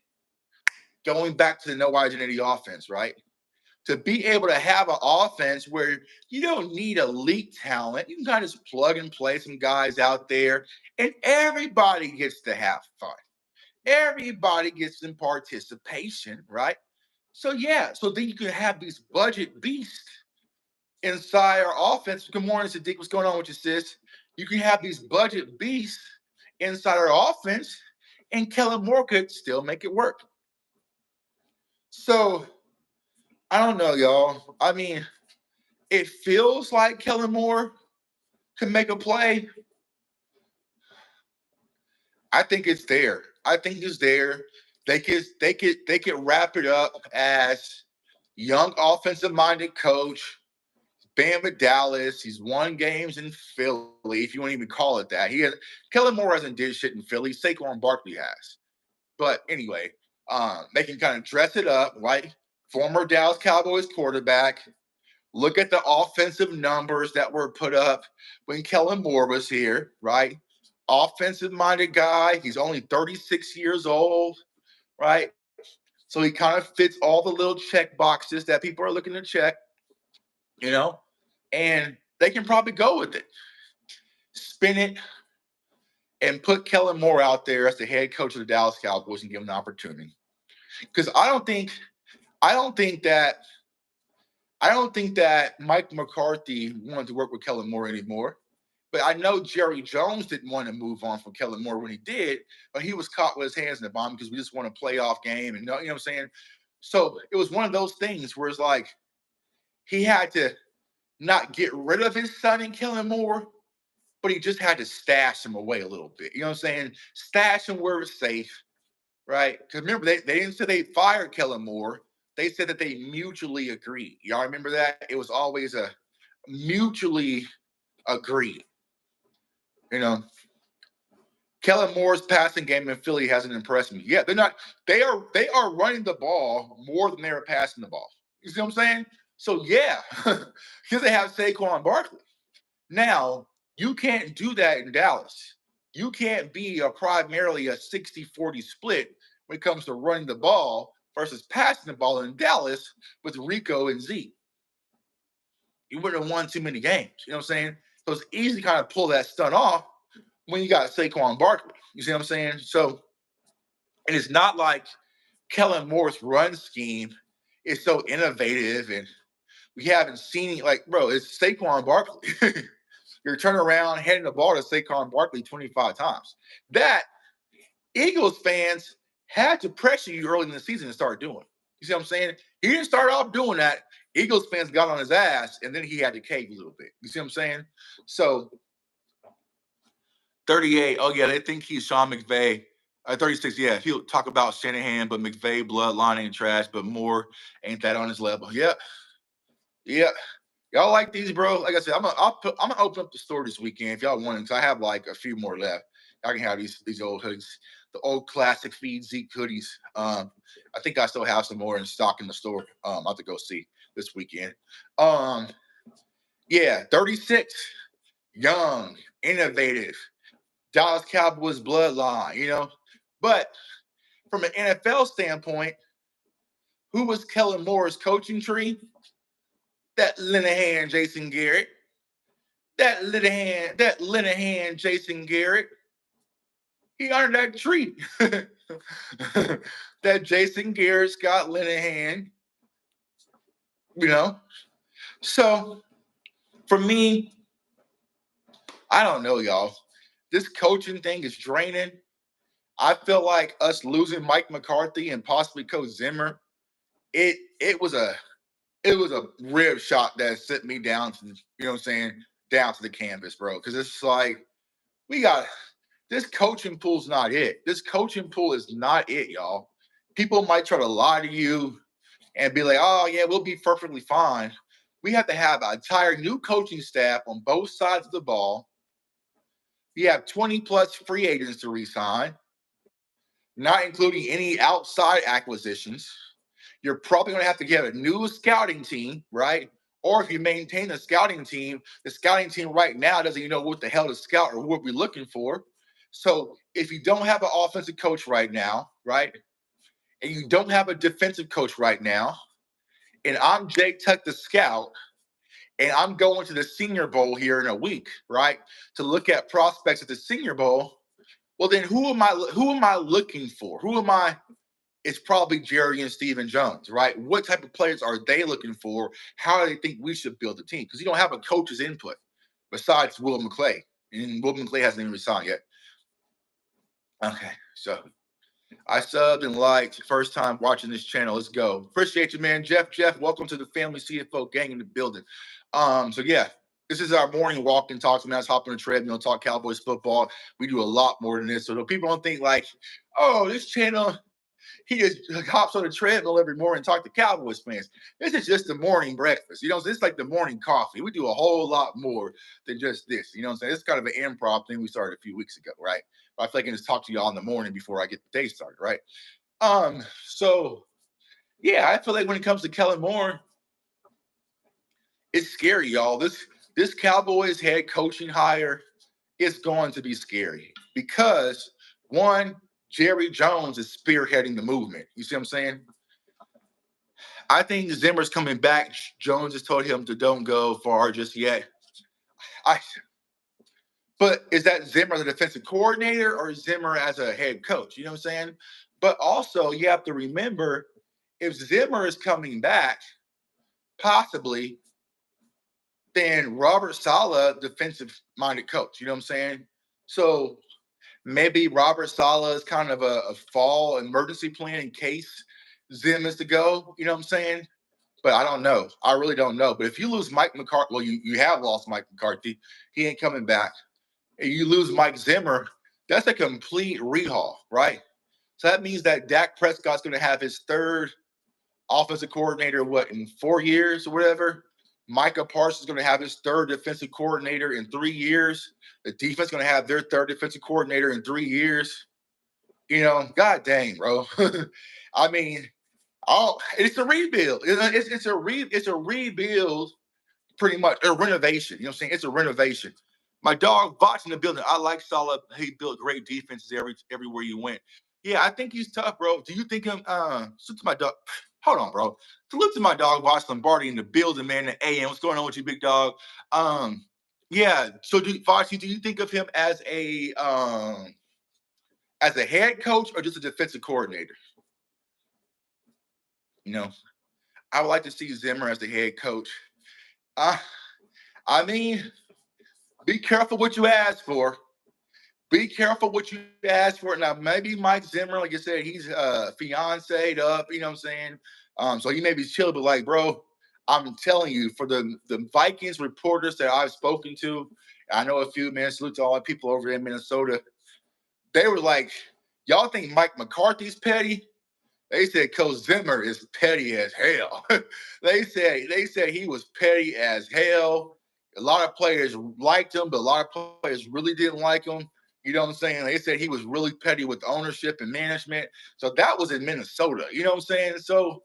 Going back to the no identity offense, right? To be able to have an offense where you don't need elite talent. You can kind of just plug and play some guys out there, and everybody gets to have fun. Everybody gets some participation, right? So yeah, so then you can have these budget beasts inside our offense. Good morning, Sadiq. What's going on with you, sis? You can have these budget beasts inside our offense, and Kellen Moore could still make it work. So I don't know, y'all. I mean, it feels like Kellen Moore can make a play. I think it's there. I think it's there. They could wrap it up as, young offensive-minded coach. Bam with Dallas. He's won games in Philly, if you want to even call it that. Kellen Moore hasn't did shit in Philly. Saquon Barkley has. But anyway, they can kind of dress it up, right? Former Dallas Cowboys quarterback. Look at the offensive numbers that were put up when Kellen Moore was here, right? Offensive-minded guy. He's only 36 years old, right? So he kind of fits all the little check boxes that people are looking to check, you know? And they can probably go with it. Spin it and put Kellen Moore out there as the head coach of the Dallas Cowboys and give him the opportunity. Because I don't think that Mike McCarthy wanted to work with Kellen Moore anymore. But I know Jerry Jones didn't want to move on from Kellen Moore when he did, but he was caught with his hands in the bomb because we just won a playoff game. And you know what I'm saying? So it was one of those things where it's like he had to not get rid of his son in Kellen Moore, but he just had to stash him away a little bit. You know what I'm saying? Stash him where it's safe, right? Because remember, they didn't say they fired Kellen Moore. They said that they mutually agreed. Y'all remember that? It was always a mutually agreed. You know, Kellen Moore's passing game in Philly hasn't impressed me. Yeah, they're not. They are running the ball more than they are passing the ball. You see what I'm saying? So yeah, because they have Saquon Barkley. Now you can't do that in Dallas. You can't be primarily a 60-40 split when it comes to running the ball versus passing the ball in Dallas with Rico and Zeke. You wouldn't have won too many games. You know what I'm saying? So it's easy to kind of pull that stunt off when you got Saquon Barkley. You see what I'm saying? So, and it's not like Kellen Moore's run scheme is so innovative and we haven't seen it. Like, bro, it's Saquon Barkley. You're turning around, handing the ball to Saquon Barkley 25 times. That Eagles fans had to pressure you early in the season to start doing. You see what I'm saying? He didn't start off doing that. Eagles fans got on his ass, and then he had to cave a little bit. You see what I'm saying? So 38. Oh, yeah, they think he's Sean McVay. 36, yeah, he'll talk about Shanahan, but McVay bloodline ain't trash, but Moore ain't that on his level. Yep. Yep. Y'all like these, bro? Like I said, I'm gonna open up the store this weekend if y'all want it, because I have like a few more left. I can have these old hoodies, the old classic Feed Zeke hoodies. I think I still have some more in stock in the store. I'll have to go see this weekend. Yeah, 36, young, innovative, Dallas Cowboys bloodline, you know. But from an NFL standpoint, who was Kellen Moore's coaching tree? That Linehan Jason Garrett. That Linehan Jason Garrett. He under that tree. That Jason Garrett, Scott Linehan. You know? So for me, I don't know, y'all. This coaching thing is draining. I feel like us losing Mike McCarthy and possibly Coach Zimmer, it was a rib shot that sent me down to, you know what I'm saying, down to the canvas, bro. Because it's like we got this coaching pool's not it. This coaching pool is not it, y'all. People might try to lie to you and be like, oh yeah, we'll be perfectly fine. We have to have an entire new coaching staff on both sides of the ball. You have 20 plus free agents to re-sign, not including any outside acquisitions. You're probably going to have to get a new scouting team, right? Or if you maintain the scouting team right now doesn't even know what the hell to scout or what we're looking for. So if you don't have an offensive coach right now, right, and you don't have a defensive coach right now, and I'm Jake Tuck the scout, and I'm going to the Senior Bowl here in a week, right, to look at prospects at the Senior Bowl, well, then who am I looking for? It's probably Jerry and Stephen Jones, right? What type of players are they looking for? How do they think we should build the team? Because you don't have a coach's input besides Will McClay. And Will McClay hasn't even resigned yet. Okay, so I subbed and liked. First time watching this channel. Let's go. Appreciate you, man. Jeff, welcome to the family CFO gang in the building. So yeah, this is our morning walk and talk. So let's hop on the treadmill, talk Cowboys football. We do a lot more than this. So people don't think like, oh, this channel he just hops on the treadmill every morning and talk to Cowboys fans. This is just the morning breakfast. You know, it's like the morning coffee. We do a whole lot more than just this. You know what I'm saying? It's kind of an improv thing we started a few weeks ago, right? But I feel like I can just talk to y'all in the morning before I get the day started, right? So yeah, I feel like when it comes to Kellen Moore, it's scary, y'all. This Cowboys head coaching hire is going to be scary because one, Jerry Jones is spearheading the movement. You see what I'm saying? I think Zimmer's coming back. Jones has told him to don't go far just yet. I but is that Zimmer as a defensive coordinator or Zimmer as a head coach? You know what I'm saying? But also you have to remember if Zimmer is coming back, possibly, then Robert Saleh, defensive minded coach. You know what I'm saying? So maybe Robert Saleh is kind of a fall emergency plan in case Zim is to go. You know what I'm saying? But I don't know. I really don't know. But if you lose Mike McCarthy, well, you have lost Mike McCarthy. He ain't coming back. And you lose Mike Zimmer, that's a complete rehaul, right? So that means that Dak Prescott's going to have his third offensive coordinator, what, in 4 years or whatever? Micah Parsons is going to have his third defensive coordinator in 3 years. The defense is going to have their third defensive coordinator in 3 years. You know, god dang, bro. I mean, it's a rebuild. It's a rebuild, pretty much a renovation. You know what I'm saying? It's a renovation. My dog watching the building. I like Salah. He built great defenses everywhere you went. Yeah, I think he's tough, bro. Do you think him? Salute to my dog. Hold on, bro. Salute to my dog, Watch Lombardi in the building, man. The AM. What's going on with you, big dog? Yeah. So, Foxy, do you think of him as a head coach or just a defensive coordinator? You know, I would like to see Zimmer as the head coach. Uh, I mean, be careful what you ask for. Be careful what you ask for. Now, maybe Mike Zimmer, like I said, he's fiancéed up, you know what I'm saying? So he may be chill, but like, bro, I'm telling you, for the Vikings reporters that I've spoken to, I know a few, man, salute to all the people over there in Minnesota. They were like, y'all think Mike McCarthy's petty? They said Coach Zimmer is petty as hell. they said he was petty as hell. A lot of players liked him, but a lot of players really didn't like him. You know what I'm saying? They said he was really petty with ownership and management. So that was in Minnesota. You know what I'm saying? So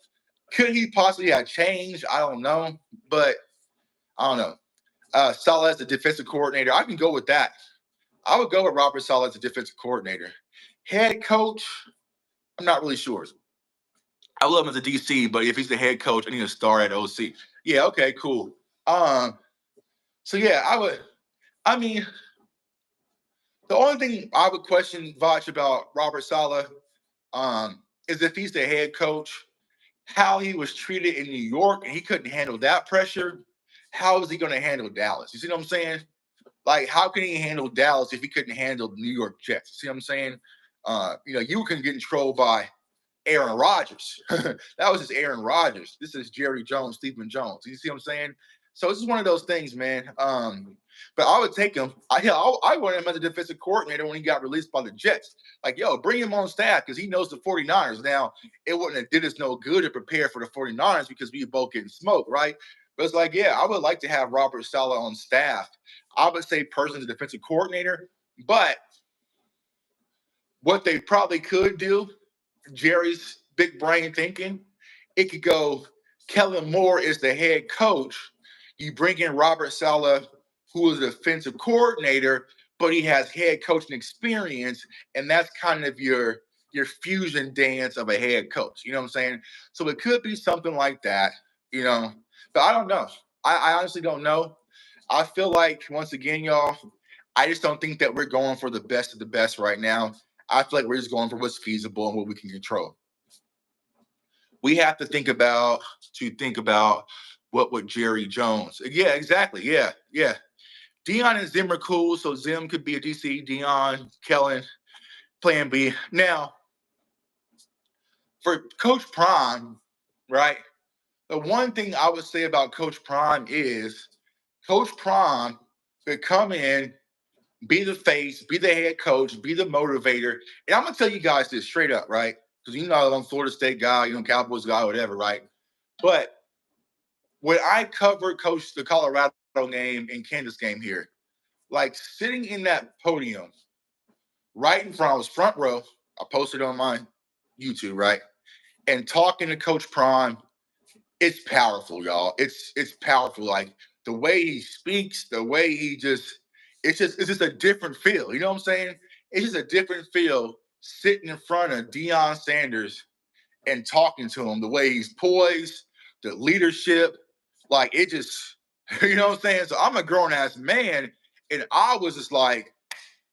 could he possibly have changed? I don't know. But I don't know. Saleh as the defensive coordinator, I can go with that. I would go with Robert Saleh as the defensive coordinator. Head coach, I'm not really sure. I love him as a DC, but if he's the head coach, I need to star at OC. Yeah, okay, cool. So yeah, I mean, the only thing I would question Vach about Robert Saleh is if he's the head coach, how he was treated in New York and he couldn't handle that pressure. How is he going to handle Dallas? You see what I'm saying? Like, how can he handle Dallas if he couldn't handle the New York Jets? See what I'm saying? You can get in trouble by Aaron Rodgers. That was just Aaron Rodgers. This is Jerry Jones, Stephen Jones. You see what I'm saying? So this is one of those things, man. But I would take him. I wanted him as a defensive coordinator when he got released by the Jets. Like, yo, bring him on staff because he knows the 49ers. Now, it wouldn't have did us no good to prepare for the 49ers because we both getting smoked, right? But it's like, yeah, I would like to have Robert Saleh on staff. I would say person's a defensive coordinator, but what they probably could do, Jerry's big brain thinking, it could go, Kellen Moore is the head coach. You bring in Robert Saleh, who is a defensive coordinator, but he has head coaching experience, and that's kind of your fusion dance of a head coach. You know what I'm saying? So it could be something like that, you know. But I don't know. I honestly don't know. I feel like, once again, y'all, I just don't think that we're going for the best of the best right now. I feel like we're just going for what's feasible and what we can control. We have to think about what with Jerry Jones. Yeah, exactly. Yeah, yeah. Dion and Zim are cool, so Zim could be a DC. Dion, Kellen, Plan B. Now, for Coach Prime, right? The one thing I would say about Coach Prime is Coach Prime could come in, be the face, be the head coach, be the motivator. And I'm gonna tell you guys this straight up, right? because I'm a Florida State guy, Cowboys guy, whatever, right? But when I covered Coach the Colorado game and Kansas game here, like sitting in that podium right in front, I was front row. I posted on my YouTube, right? And talking to Coach Prime, it's powerful, y'all. It's powerful. Like the way he speaks, the way he it's just a different feel. You know what I'm saying? It's just a different feel sitting in front of Deion Sanders and talking to him. The way he's poised, the leadership, like it just, you know what I'm saying? So I'm a grown ass man, and I was just like,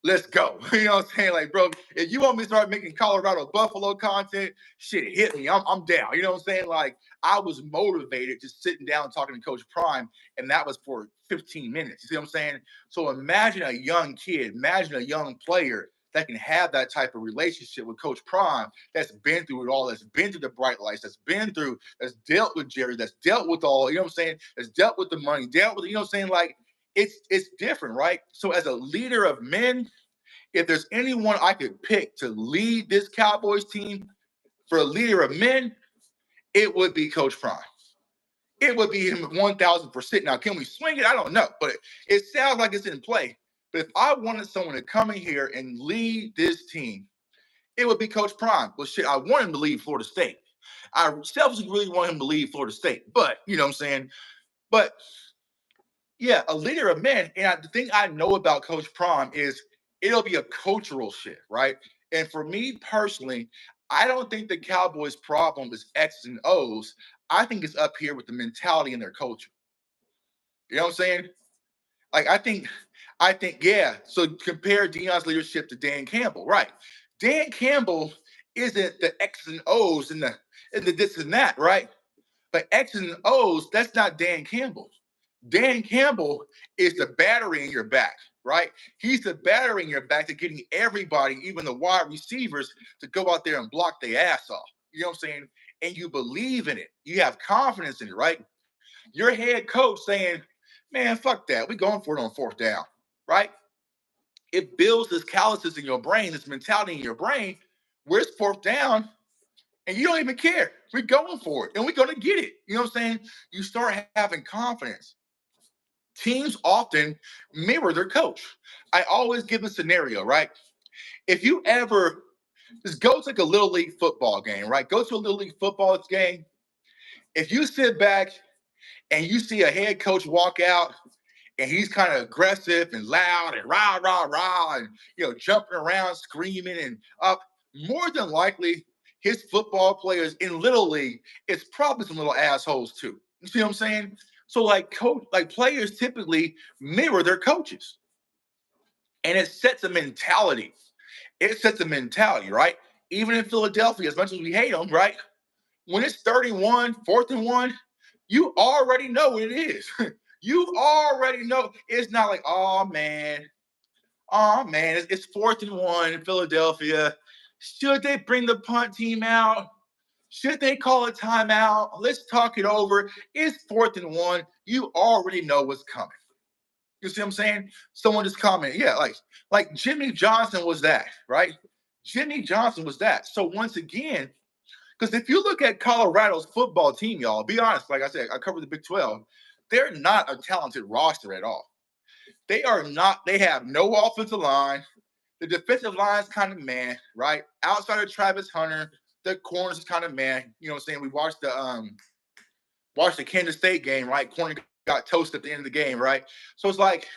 let's go. You know what I'm saying? Like, bro, if you want me to start making Colorado Buffalo content, shit, hit me. I'm down. You know what I'm saying? Like, I was motivated just sitting down and talking to Coach Prime, and that was for 15 minutes. You see what I'm saying? So imagine a young kid, imagine a young player that can have that type of relationship with Coach Prime, that's been through it all, that's been through the bright lights, that's dealt with Jerry, that's dealt with all, you know what I'm saying? That's dealt with the money, dealt with, you know what I'm saying? Like, it's different, right? So as a leader of men, if there's anyone I could pick to lead this Cowboys team for a leader of men, it would be Coach Prime. It would be him 1,000%. Now, can we swing it? I don't know, but it sounds like it's in play. But if I wanted someone to come in here and lead this team, it would be Coach Prime. Well, shit, I want him to lead Florida State. I selfishly really want him to lead Florida State, but you know what I'm saying? But yeah, a leader of men. And the thing I know about Coach Prime is it'll be a cultural shift, right? And for me personally, I don't think the Cowboys' problem is X's and O's. I think it's up here with the mentality and their culture. You know what I'm saying? Like I think, yeah. So compare Deion's leadership to Dan Campbell, right? Dan Campbell isn't the X's and O's and the this and that, right? But X's and O's, that's not Dan Campbell. Dan Campbell is the battery in your back, right? He's the battery in your back to getting everybody, even the wide receivers, to go out there and block their ass off. You know what I'm saying? And you believe in it. You have confidence in it, right? Your head coach saying, man, fuck that. We're going for it on fourth down, right? It builds this calluses in your brain, this mentality in your brain, where it's fourth down, and you don't even care. We're going for it, and we're going to get it. You know what I'm saying? You start having confidence. Teams often mirror their coach. I always give a scenario, right? If you ever just go to like a little league football game, right? Go to a little league football game. If you sit back and you see a head coach walk out and he's kind of aggressive and loud and rah, rah, rah, and jumping around, screaming and up, more than likely his football players in little league, it's probably some little assholes too. You see what I'm saying? So players typically mirror their coaches. And it sets a mentality. It sets a mentality, right? Even in Philadelphia, as much as we hate them, right? When it's 31, 4th-and-1, you already know what it is. You already know. It's not like, oh man, it's 4th-and-1 in Philadelphia. Should they bring the punt team out? Should they call a timeout? Let's talk it over. It's 4th-and-1. You already know what's coming. You see what I'm saying? Someone just commented, yeah, like Jimmy Johnson was that, right? Jimmy Johnson was that. So once again, because if you look at Colorado's football team, y'all, be honest, like I said, I covered the Big 12. They're not a talented roster at all. They are not. They have no offensive line. The defensive line is kind of man, right? Outside of Travis Hunter, the corners is kind of man. You know what I'm saying? We watched the Kansas State game, right? Corner got toasted at the end of the game, right? So it's like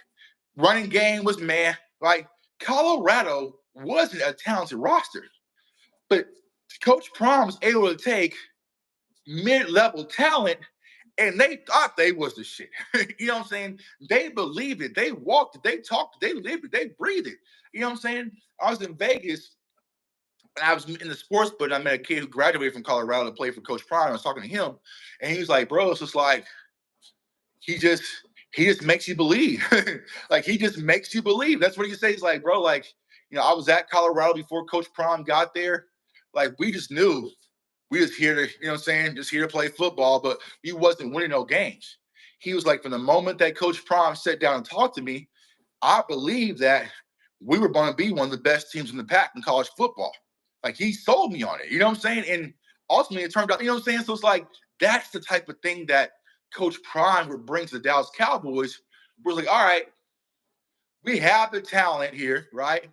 running game was man. Like Colorado wasn't a talented roster, but Coach Prime was able to take mid-level talent, and they thought they was the shit. You know what I'm saying? They believed it. They walked it. They talked it. They lived it. They breathed it. You know what I'm saying? I was in Vegas, and I was in the sports book, and I met a kid who graduated from Colorado to play for Coach Prime. I was talking to him, and he was like, bro, it's just like, he just makes you believe. Like, he just makes you believe. That's what he says. Like, bro, like, I was at Colorado before Coach Prime got there. Like, we just knew we just here to, you know what I'm saying, just here to play football, but we wasn't winning no games. He was like, from the moment that Coach Prime sat down and talked to me, I believe that we were going to be one of the best teams in the pack in college football. Like he sold me on it. You know what I'm saying? And ultimately it turned out, you know what I'm saying? So it's like that's the type of thing that Coach Prime would bring to the Dallas Cowboys. We're like, all right, we have the talent here, right?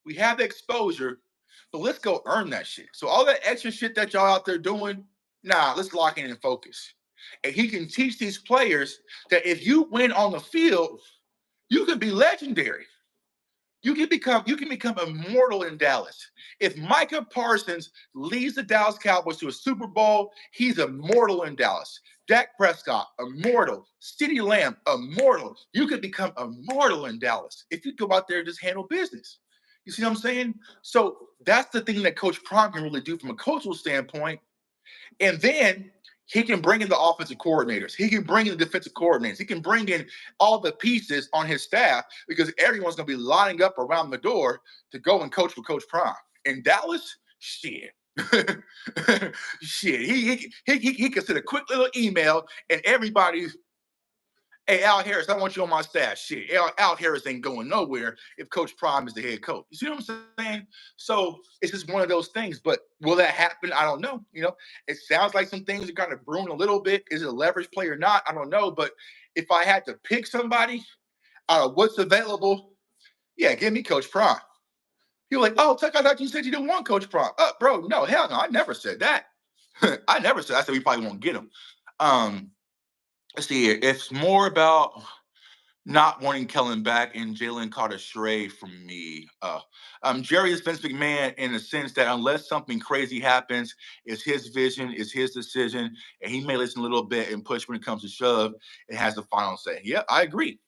We have the exposure, but let's go earn that shit. So all that extra shit that y'all out there doing, nah, let's lock in and focus. And he can teach these players that if you win on the field, you can be legendary. You can become immortal in Dallas. If Micah Parsons leads the Dallas Cowboys to a Super Bowl, he's immortal in Dallas. Dak Prescott, immortal. CeeDee Lamb, immortal. You could become immortal in Dallas if you go out there and just handle business. You see what I'm saying? So that's the thing that Coach Prime can really do from a cultural standpoint. And then he can bring in the offensive coordinators. He can bring in the defensive coordinators. He can bring in all the pieces on his staff because everyone's going to be lining up around the door to go and coach for Coach Prime. In Dallas, shit. Shit. He can send a quick little email and everybody's, hey, Al Harris, I want you on my staff. Shit, Al Harris ain't going nowhere if Coach Prime is the head coach. You see what I'm saying? So it's just one of those things. But will that happen? I don't know. You know, it sounds like some things are kind of brewing a little bit. Is it a leverage play or not? I don't know. But if I had to pick somebody out of what's available, yeah, give me Coach Prime. You're like, oh, Tuck, I thought you said you didn't want Coach Prime. Bro, no, hell no. I never said that. I never said. I said we probably won't get him. Let's see here. It's more about not wanting Kellen back and Jalen caught a stray from me. Jerry is Vince McMahon in the sense that unless something crazy happens, it's his vision, it's his decision, and he may listen a little bit and push when it comes to shove. It has the final say. Yeah, I agree.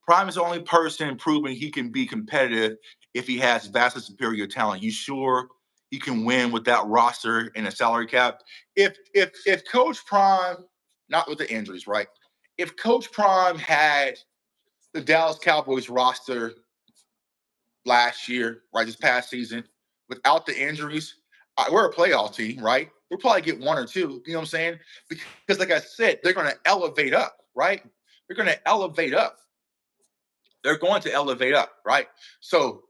Prime is the only person proving he can be competitive if he has vastly superior talent. You sure he can win with that roster and a salary cap? If Coach Prime, not with the injuries, right? If Coach Prime had the Dallas Cowboys roster last year, right, this past season, without the injuries, we're a playoff team, right? We'll probably get one or two, you know what I'm saying? Because like I said, they're going to elevate up, right? They're going to elevate up. They're going to elevate up, right? So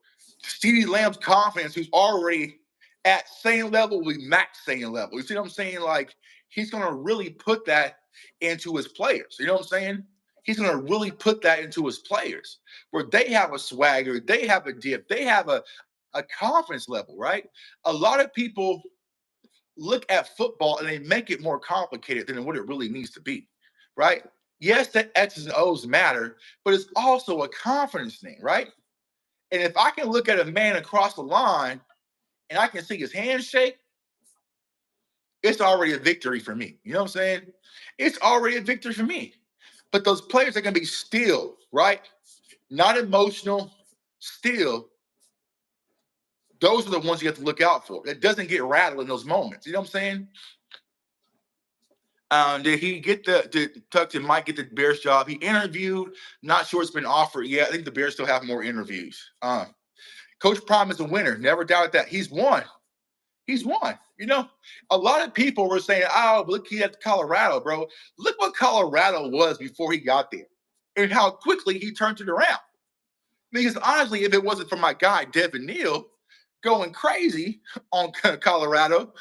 CeeDee Lamb's confidence, who's already at same level, we max same level. You see what I'm saying? Like, he's going to really put that into his players. You know what I'm saying? He's going to really put that into his players where they have a swagger, they have a dip, they have a confidence level, right? A lot of people look at football and they make it more complicated than what it really needs to be, right? Yes, the X's and O's matter, but it's also a confidence thing, right? And if I can look at a man across the line and I can see his handshake, it's already a victory for me. You know what I'm saying? It's already a victory for me. But those players are going to be still, right? Not emotional, still. Those are the ones you have to look out for. It doesn't get rattled in those moments. You know what I'm saying? Did he get did Tuckton might get the Bears job? He interviewed. Not sure it's been offered yet. I think the Bears still have more interviews. Coach Prime is a winner. Never doubted that. He's won. He's won. You know, a lot of people were saying, oh, look, he at Colorado, bro. Look what Colorado was before he got there and how quickly he turned it around. Because honestly, if it wasn't for my guy, Devin Neal, going crazy on Colorado,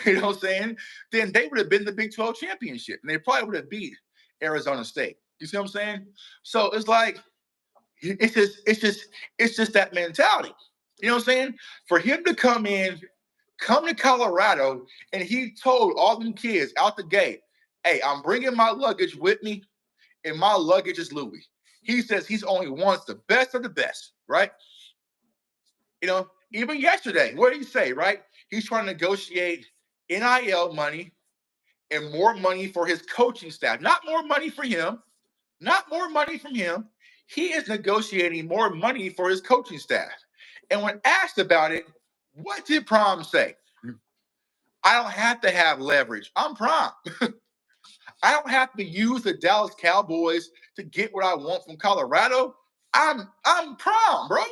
you know what I'm saying, then they would have been the Big 12 championship. And they probably would have beat Arizona State. You see what I'm saying? So it's like, it's just that mentality. You know what I'm saying? For him to come to Colorado, and he told all them kids out the gate, hey, I'm bringing my luggage with me, and my luggage is Louis. He says he's only wants the best of the best, right? You know, even yesterday, what did he say, right? He's trying to negotiate NIL money and more money for his coaching staff. Not more money for him, not more money from him. He is negotiating more money for his coaching staff. And when asked about it, what did Prom say? I don't have to have leverage. I'm Prom. I don't have to use the Dallas Cowboys to get what I want from Colorado. I'm Prom, bro.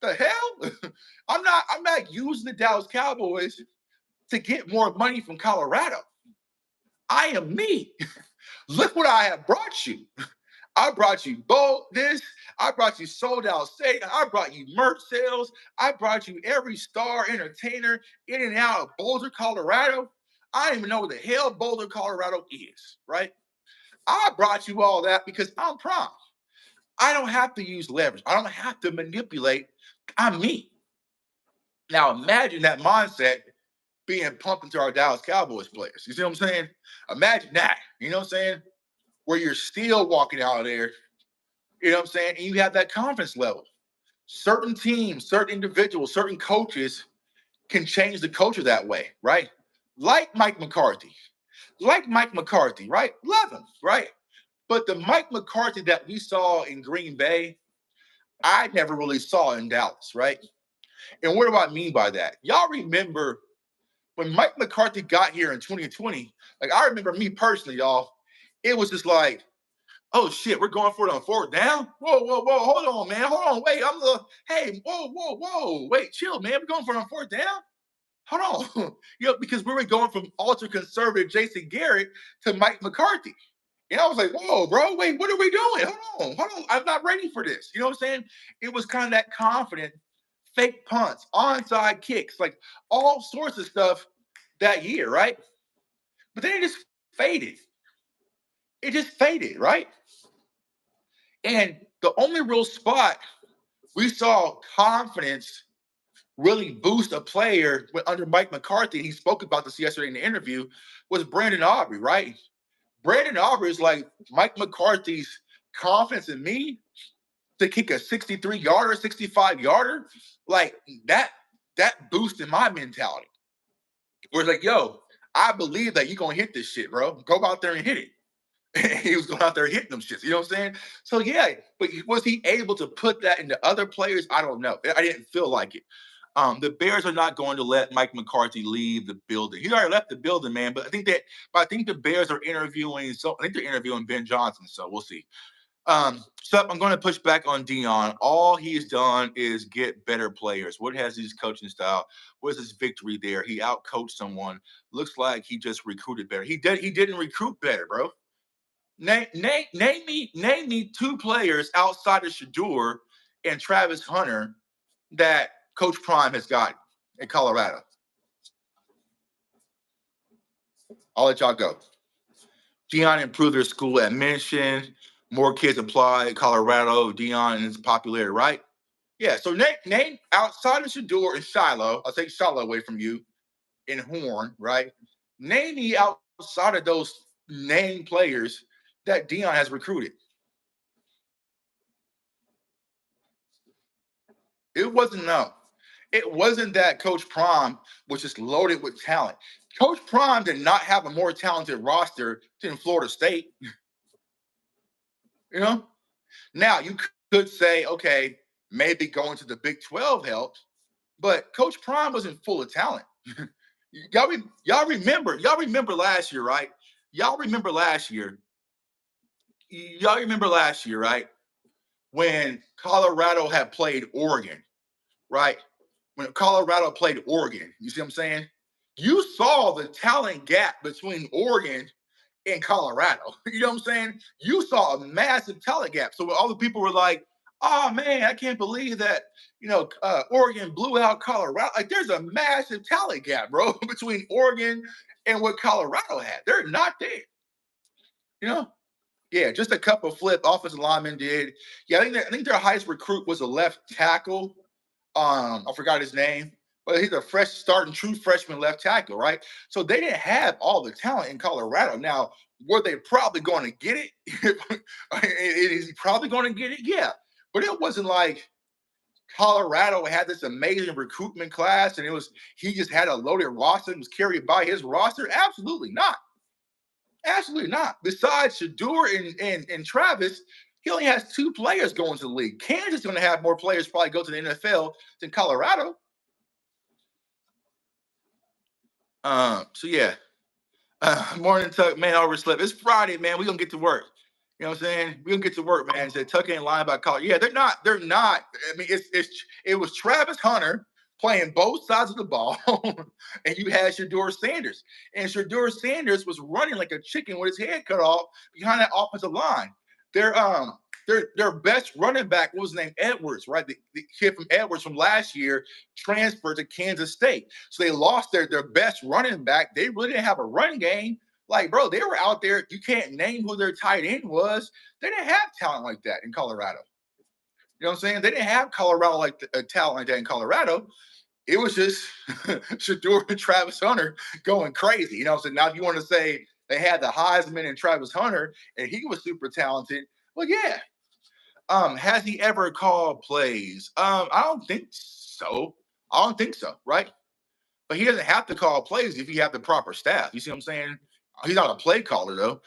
The hell? I'm not using the Dallas Cowboys to get more money from Colorado. I am me. Look what I have brought you. I brought you boldness. I brought you sold out stadium. I brought you merch sales. I brought you every star entertainer in and out of Boulder, Colorado. I don't even know what the hell Boulder, Colorado is, right? I brought you all that because I'm Prime. I don't have to use leverage. I don't have to manipulate. I'm me. Now imagine that mindset being pumped into our Dallas Cowboys players. You see what I'm saying? Imagine that. You know what I'm saying? Where you're still walking out of there, you know what I'm saying? And you have that confidence level. Certain teams, certain individuals, certain coaches can change the culture that way, right? Like Mike McCarthy. Right? Love him, right? But the Mike McCarthy that we saw in Green Bay, I never really saw in Dallas, right? And what do I mean by that? Y'all remember when Mike McCarthy got here in 2020? Like, I remember me personally, y'all, it was just like, oh shit, we're going for it on fourth down. Whoa, whoa, whoa, hold on, man, hold on, wait. Hey, whoa, whoa, whoa, wait, chill, man. We're going for it on fourth down. Hold on, because we were going from ultra conservative Jason Garrett to Mike McCarthy. And I was like, whoa, bro, wait, what are we doing? Hold on, I'm not ready for this. You know what I'm saying? It was kind of that confident fake punts, onside kicks, like all sorts of stuff that year, right? But then it just faded. It just faded, right? And the only real spot we saw confidence really boost a player under Mike McCarthy, he spoke about this yesterday in the interview, was Brandon Aubrey, right? Brandon Aubrey is like Mike McCarthy's confidence in me to kick a 63-yarder, 65-yarder. Like that boosted my mentality. Where it's like, yo, I believe that you're going to hit this shit, bro. Go out there and hit it. He was going out there hitting them shits. You know what I'm saying? So yeah, but was he able to put that into other players? I don't know. I didn't feel like it. The Bears are not going to let Mike McCarthy leave the building. He already left the building, man. But I think the Bears are interviewing. So I think they're interviewing Ben Johnson. So we'll see. So I'm going to push back on Dion. All he's done is get better players. What has his coaching style? What is his victory there? He outcoached someone. Looks like he just recruited better. He didn't recruit better, bro. Name me two players outside of Shador and Travis Hunter that Coach Prime has got in Colorado. I'll let y'all go. Dion improved their school admission. More kids apply. Colorado, Dion is popularity, right? Yeah. So name outside of Shador and Shiloh. I'll take Shiloh away from you in Horn, right? Name me outside of those named players that Dion has recruited. It wasn't that Coach Prime was just loaded with talent. Coach Prime did not have a more talented roster than Florida State. You know? Now you could say, okay, maybe going to the Big 12 helped, but Coach Prime wasn't full of talent. y'all remember last year, right? Y'all remember last year, right? When Colorado had played Oregon, right? When Colorado played Oregon, you see what I'm saying? You saw the talent gap between Oregon and Colorado. You know what I'm saying? You saw a massive talent gap. So all the people were like, oh man, I can't believe that, Oregon blew out Colorado. Like there's a massive talent gap, bro, between Oregon and what Colorado had. They're not there. You know? Yeah, just a couple flip offensive linemen did. Yeah, I think their highest recruit was a left tackle. I forgot his name, but he's a starting true freshman left tackle, right? So they didn't have all the talent in Colorado. Now, were they probably going to get it? Is he probably going to get it? Yeah, but it wasn't like Colorado had this amazing recruitment class, and he just had a loaded roster and was carried by his roster. Absolutely not. Absolutely not. Besides Shador and Travis, he only has two players going to the league. Kansas is going to have more players probably go to the NFL than Colorado. So yeah. Morning Tuck, man, overslept. It's Friday, man. We're gonna get to work. You know what I'm saying? We're gonna get to work, man. Said Tuck ain't lying about college. Yeah, they're not. I mean, it was Travis Hunter playing both sides of the ball, and you had Shador Sanders. And Shador Sanders was running like a chicken with his head cut off behind that offensive line. Their their best running back was named Edwards, right? The kid from Edwards from last year transferred to Kansas State. So they lost their best running back. They really didn't have a running game. Like, bro, they were out there. You can't name who their tight end was. They didn't have talent like that in Colorado. You know what I'm saying? They didn't have Colorado like a talent like that in Colorado. It was just Shador and Travis Hunter going crazy. You know what I'm saying? Now, if you want to say they had the Heisman and Travis Hunter and he was super talented, well, yeah. Has he ever called plays? I don't think so. I don't think so, right? But he doesn't have to call plays if you have the proper staff. You see what I'm saying? He's not a play caller though.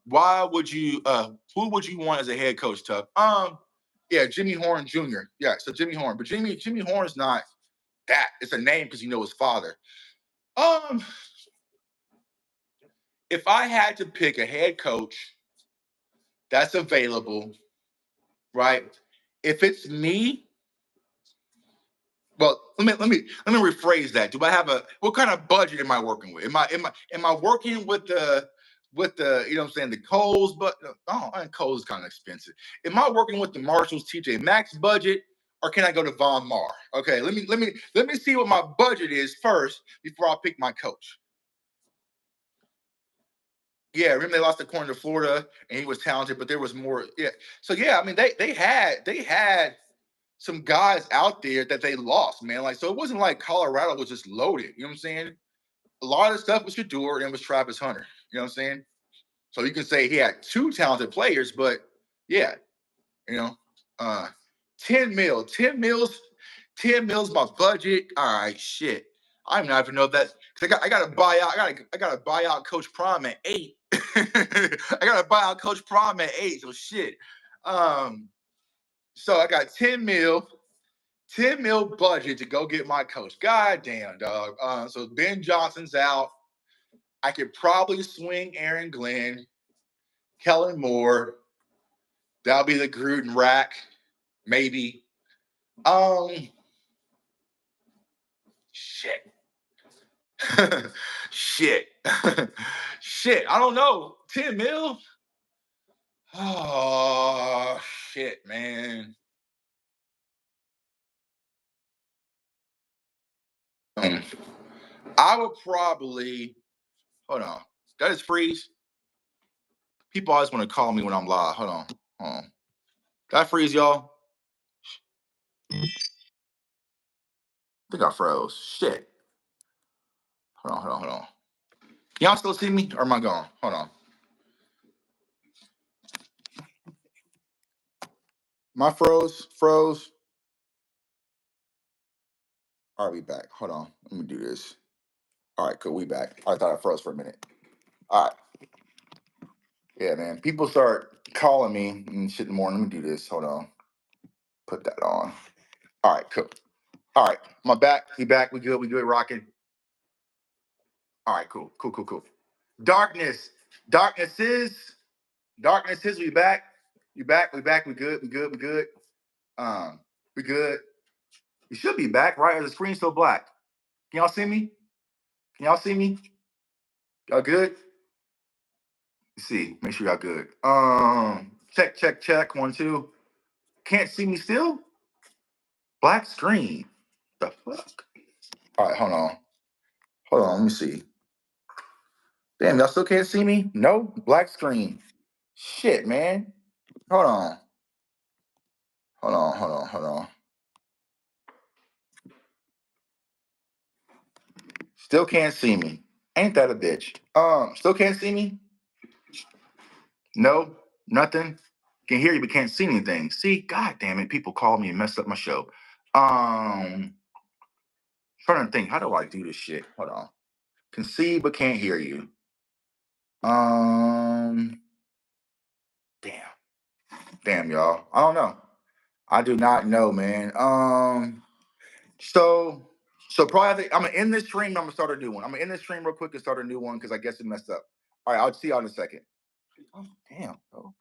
Why would you who would you want as a head coach, Tuck? Yeah, Jimmy Horn Jr. Yeah, so Jimmy Horn. But Jimmy Horn's not that. It's a name because you know his father. Um, if I had to pick a head coach that's available, right? If it's me, well, let me rephrase that. Do I have what kind of budget am I working with? Am I working with the you know what I'm saying, the Coles, but and Coles is kind of expensive. Am I working with the Marshalls TJ Maxx budget, or can I go to Von Mar? Okay, let me see what my budget is first before I pick my coach. Yeah, remember they lost the corner to Florida and he was talented, but there was more. Yeah. So yeah, I mean they had some guys out there that they lost, man. Like, so it wasn't like Colorado was just loaded. You know what I'm saying? A lot of the stuff was Shador and it was Travis Hunter. You know what I'm saying? So you can say he had two talented players, but yeah, you know, uh 10 mil, 10 mils, 10 mils my budget. All right, shit. I'm not even know that because I gotta buy out, I gotta buy out Coach Prime at 8. I gotta buy out Coach Prime at 8. So shit. So I got 10 mil budget to go get my coach. God damn, dog. So Ben Johnson's out. I could probably swing Aaron Glenn, Kellen Moore. That'll be the Gruden rack, maybe. Shit. Shit. Shit. I don't know. 10 mil? Oh shit, man. Um, I would probably hold on. That is freeze. People always want to call me when I'm live. Hold on. Hold on. Did I freeze y'all? I think I froze. Shit. Hold on. Y'all still see me or am I gone? Hold on. My froze. All right, we back. Hold on. Let me do this. All right, cool. We back. I thought I froze for a minute. All right. Yeah, man. People start calling me and shit in the morning. Let me do this. Hold on. Put that on. All right, cool. All right. My back. We back. We good. We good. Rocking. All right, cool. Darkness. Darkness is. We back. We back. We back. We good. We good. We good. We should be back, right? Or the screen's still black. Can y'all see me? Can y'all see me? Y'all good? Let's see. Make sure y'all good. Check. 1, 2. Can't see me still? Black screen. The fuck? All right, hold on. Let me see. Damn, y'all still can't see me? No? Black screen. Shit, man. Hold on. Hold on. Still can't see me. Ain't that a bitch? Still can't see me? No, nothing. Can hear you but can't see anything. See, god damn it, people call me and mess up my show. Trying to think, how do I do this shit? Hold on. Can see but can't hear you. Damn, y'all. I don't know. I do not know, man. So probably I'm gonna end this stream. I'm gonna start a new one. I'm gonna end this stream real quick and start a new one because I guess it messed up. All right, I'll see y'all in a second. Oh, damn, bro.